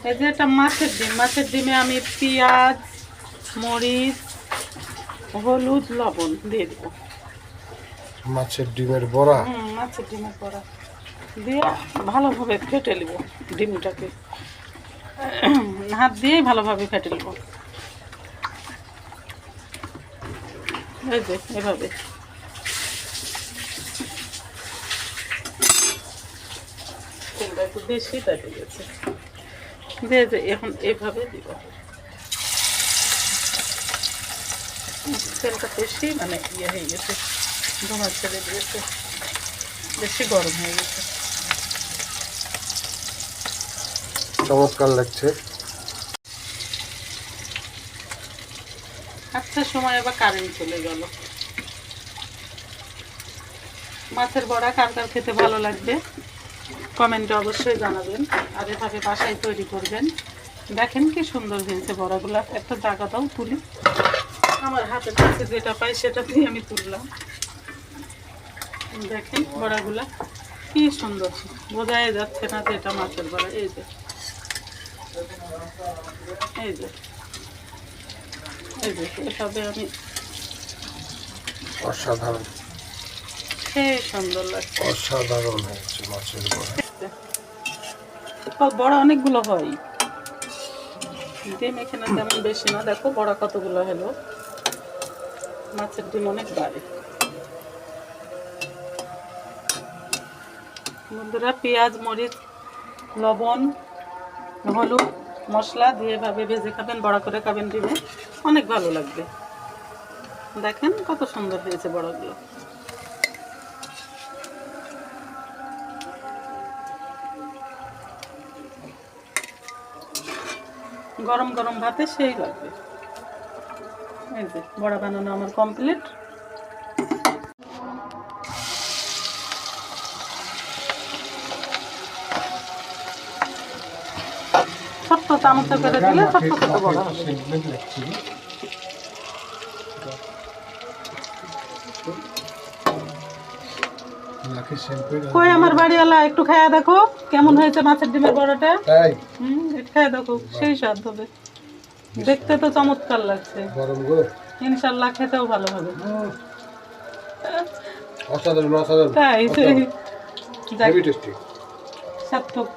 এই যে এটা মাছের ডিম, মাছের ডিমে আমি পেঁয়াজ, মরিচ, হলুদ, লবণ দিয়ে দেবো। মাছের ডিমের বড়া। মাছের ডিমের বড়া দিয়ে ভালোভাবে ফেটে নেব ডিমটাকে, হাত দিয়েই ভালোভাবে ফেটে নেব। এই যে এভাবে তেলটা একটু বেশি ফেটে গেছে, দিয়ে যে এখন এভাবে দিব। তেলটা বেশি মানে ইয়ে হয়ে গেছে, ধোঁয়া ছেড়ে দিয়েছে, বেশি গরম হয়ে গেছে। চমৎকার লাগছে। আচ্ছা, সময় আবার কারেন্ট চলে গেল। মাছের বড়া কার কার খেতে ভালো লাগবে কমেন্টে অবশ্যই জানাবেন, আর এভাবে বাসায় তৈরি করবেন। দেখেন কি সুন্দর হয়েছে বড়াগুলা। একটা জায়গা দাও তুলি, আমার হাতের কাছে যেটা পাই সেটা দিয়ে আমি তুললাম। দেখেন বড়াগুলা কি সুন্দর, বোঝাই যাচ্ছে না যে এটা মাছের বড়া। এই যে এই যে এই যে এভাবে আমি, অসাধারণ, সেই সুন্দর লাগছে। অসাধারণ হয়েছে মাছের বড়া। বড়া অনেকগুলো হয়, ডিম এখানে তেমন বেশি না। দেখো বড়া কতগুলো হলো, মাছের ডিম অনেক বাড়ে। বন্ধুরা, পেঁয়াজ, মরিচ, লবণ, হলুদ, মশলা দিয়ে এভাবে ভেজে খাবেন, বড়া করে খাবেন, ডিমে অনেক ভালো লাগবে। দেখেন কত সুন্দর হয়েছে বড়াগুলো। গরম গরম ভাতে সেই লাগবে। এই যে বড়া বানানো আমার কমপ্লিট। ছোট্ট চামচে করে দিলে ছোট্ট ছোট বড়া হবে। কই আমার বাড়িওয়ালা, একটু খায়া দেখো কেমন হয়েছে মাছের ডিমের বড়াটা। একটু খায়া দেখো, সেই স্বাদ হবে। দেখতে তো চমৎকার লাগছে, ইনশাল্লাহ খেতেও ভালো হবে। অসাধারণ, অসাধারণ, তাই হেভি টেস্টি। সার্থক।